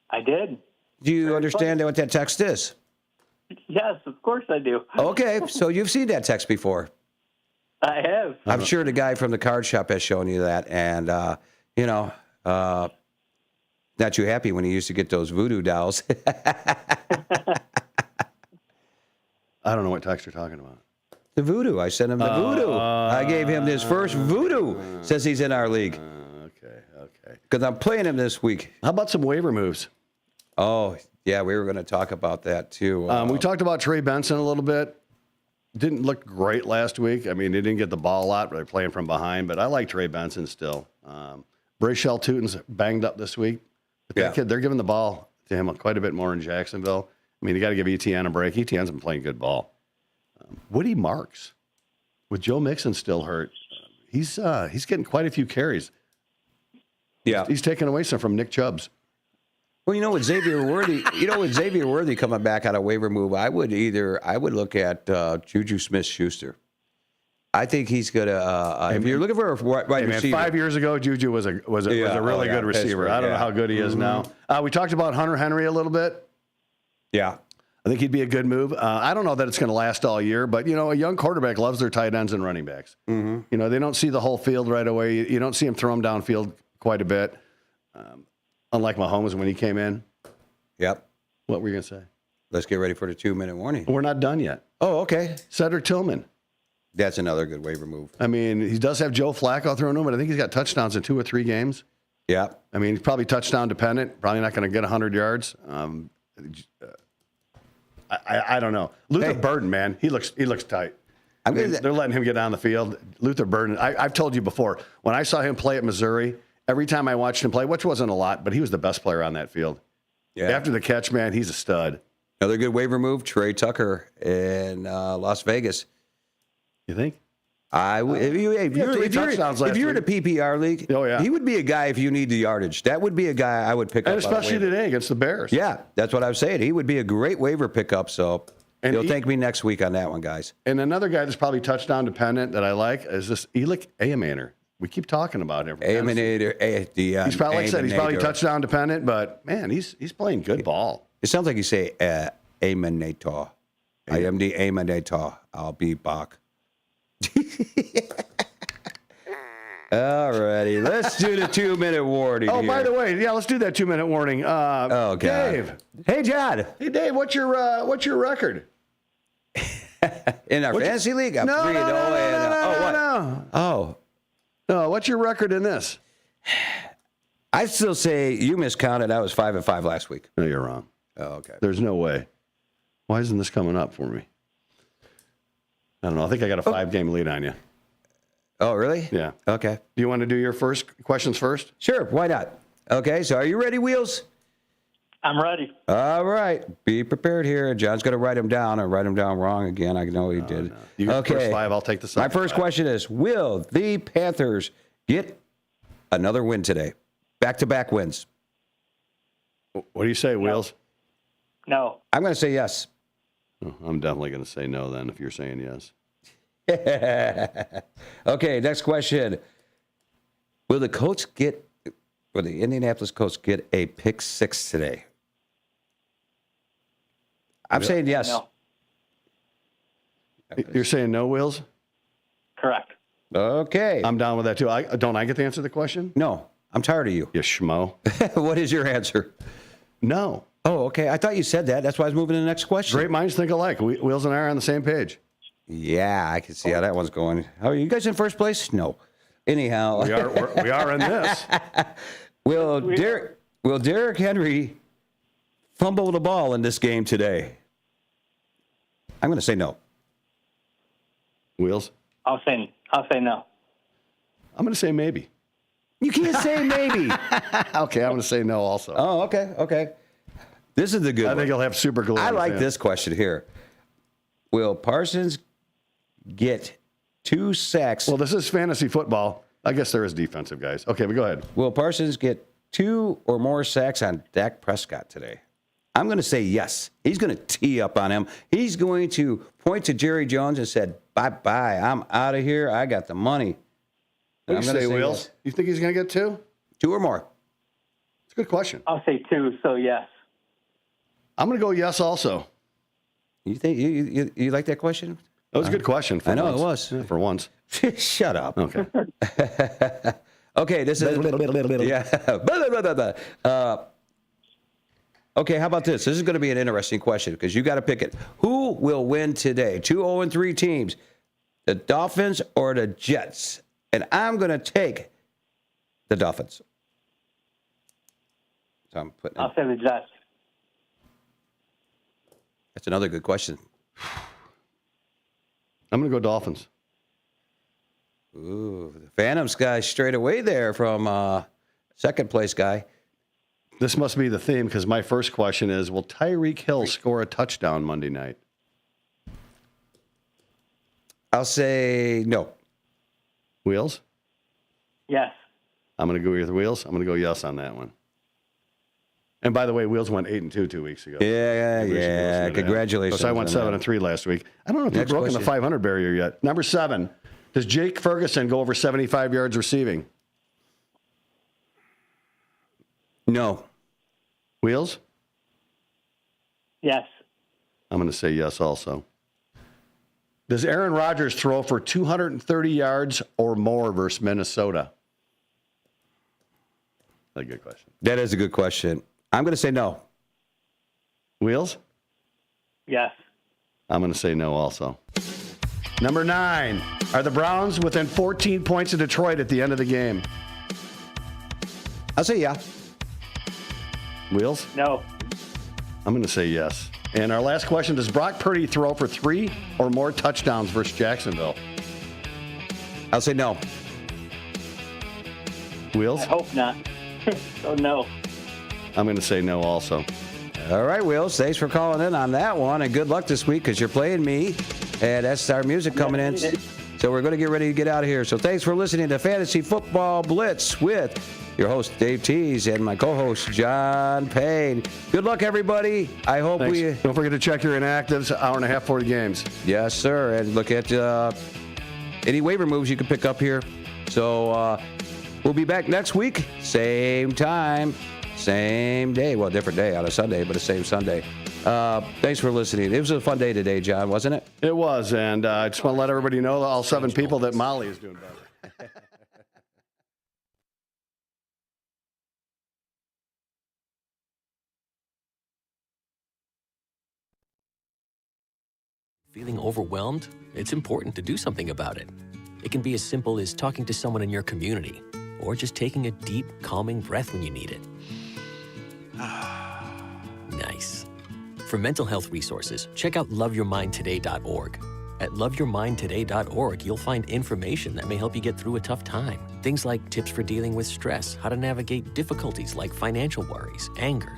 I did. Do you understand what that text is? Yes, of course I do. Okay, so you've seen that text before. I have. I'm sure the guy from the card shop has shown you that, and not too happy when he used to get those voodoo dolls. I don't know what text you're talking about. The voodoo. I sent him the voodoo. I gave him his first voodoo since he's in our league. Okay. Because I'm playing him this week. How about some waiver moves? Oh, yeah, we were going to talk about that too. We talked about Trey Benson a little bit. Didn't look great last week. I mean, they didn't get the ball a lot. They're playing from behind, but I like Trey Benson still. Brayshell Tutin's banged up this week. But that kid, they're giving the ball to him quite a bit more in Jacksonville. I mean, you got to give Etienne a break. Etienne's been playing good ball. Woody Marks, with Joe Mixon still hurt, he's getting quite a few carries. Yeah, he's taking away some from Nick Chubb's. Well, with Xavier Worthy, coming back on a waiver move, I would look at Juju Smith-Schuster. I think he's gonna. If you're looking for a wide receiver, 5 years ago, Juju was a really good receiver. I don't know how good he is now. We talked about Hunter Henry a little bit. Yeah. I think he'd be a good move. I don't know that it's going to last all year, but, a young quarterback loves their tight ends and running backs. Mm-hmm. They don't see the whole field right away. You don't see him throw them downfield quite a bit, unlike Mahomes when he came in. Yep. What were you going to say? Let's get ready for the 2-minute warning. We're not done yet. Oh, okay. Cedric Tillman. That's another good waiver move. I mean, he does have Joe Flacco throwing him, but I think he's got touchdowns in 2 or 3 games. Yeah. I mean, he's probably touchdown dependent, probably not going to get 100 yards. I don't know. Luther Burden, man, he looks tight. They're letting him get down the field. Luther Burden, I've told you before, when I saw him play at Missouri, every time I watched him play, which wasn't a lot, but he was the best player on that field. Yeah. After the catch, man, he's a stud. Another good waiver move, Trey Tucker in Las Vegas. You think? If you're in a PPR league, he would be a guy if you need the yardage. That would be a guy I would pick up. And especially today against the Bears. Yeah, that's what I was saying. He would be a great waiver pickup. So you'll thank me next week on that one, guys. And another guy that's probably touchdown dependent that I like is this Elik Ayamaner. We keep talking about him. Ayamaner. He's probably, like I said, he's probably touchdown dependent, but man, he's playing good ball. It sounds like you say Ayamaner. I am the Ayamaner. I'll be back. All righty, let's do the 2-minute warning. Oh, here. By the way, let's do that 2-minute warning. God. Dave. Hey, John. Hey, Dave. What's your record in our fantasy league? I'm 3-0. No. What's your record in this? I still say you miscounted. I was 5-5 last week. No, you're wrong. Oh, okay. There's no way. Why isn't this coming up for me? I don't know. I think I got a 5-game lead on you. Oh, really? Yeah. Okay. Do you want to do your questions first? Sure. Why not? Okay. So are you ready, Wheels? I'm ready. All right. Be prepared here. John's going to write them down. I write them down wrong again. I know he did. No. You get the first 5. I'll take the second. My first question is, will the Panthers get another win today? Back-to-back wins. What do you say, Wheels? No. I'm going to say yes. Oh, I'm definitely going to say no then if you're saying yes. Okay, next question. Will the Indianapolis Colts get a pick six today? I'm saying yes. No. You're saying no, Wheels? Correct. Okay. I'm down with that too. Don't I get to answer the question? No, I'm tired of you. You schmo. What is your answer? No. Oh, okay. I thought you said that. That's why I was moving to the next question. Great minds think alike. Wheels and I are on the same page. Yeah, I can see how that one's going. How are you guys in first place? No. Anyhow. We are in this. Will Derrick Henry fumble the ball in this game today? I'm going to say no. Wheels? I'll say no. I'm going to say maybe. You can't say maybe. Okay, I'm going to say no also. Oh, okay. This is the good one. I think he'll have super glue. I like this question here. Will Parsons get 2 sacks? Well, this is fantasy football. I guess there is defensive guys. Okay, but go ahead. Will Parsons get 2 or more sacks on Dak Prescott today? I'm going to say yes. He's going to tee up on him. He's going to point to Jerry Jones and said, bye-bye. I'm out of here. I got the money. What do you say, Wheels? Yes. You think he's going to get 2? 2 or more. It's a good question. I'll say 2, so yes. I'm going to go yes also. You think you like that question? That was a good question. For I know once. it was. Yeah, for once. Shut up. Okay. Okay, this is okay, how about this? This is going to be an interesting question because you got to pick it. Who will win today? 2 0-3 teams, the Dolphins or the Jets? And I'm going to take the Dolphins. So I'll say the Jets. That's another good question. I'm going to go Dolphins. Ooh, the Phantoms guy straight away there from second place guy. This must be the theme because my first question is, will Tyreek Hill score a touchdown Monday night? I'll say no. Wheels? Yes. I'm going to go with Wheels. I'm going to go yes on that one. And by the way, Wheels went 8-2 2 weeks ago. Yeah. Congratulations. So I went 7-3 last week. I don't know if you've broken the 500 barrier yet. Number 7. Does Jake Ferguson go over 75 yards receiving? No. Wheels? Yes. I'm going to say yes also. Does Aaron Rodgers throw for 230 yards or more versus Minnesota? That's a good question. That is a good question. I'm going to say no. Wheels? Yes. I'm going to say no also. Number 9. Are the Browns within 14 points of Detroit at the end of the game? I'll say yeah. Wheels? No. I'm going to say yes. And our last question, does Brock Purdy throw for 3 or more touchdowns versus Jacksonville? I'll say no. Wheels? I hope not. So no. I'm going to say no also. All right, Wheels. Thanks for calling in on that one, and good luck this week because you're playing me, and that's our music coming in. So we're going to get ready to get out of here. So thanks for listening to Fantasy Football Blitz with your host, Dave Tease, and my co-host, John Payne. Good luck, everybody. I hope Thanks. Don't forget to check your inactives, hour and a half for the games. Yes, sir. And look at any waiver moves you can pick up here. So we'll be back next week, same time, same day. Well, different day on a Sunday, but the same Sunday. Thanks for listening. It was a fun day today, John, wasn't it? It was, and I just want to let everybody know, all 7 people, that Molly is doing better. Feeling overwhelmed? It's important to do something about it. It can be as simple as talking to someone in your community, or just taking a deep, calming breath when you need it. Nice. For mental health resources, check out loveyourmindtoday.org. At loveyourmindtoday.org, you'll find information that may help you get through a tough time. Things like tips for dealing with stress, how to navigate difficulties like financial worries, anger,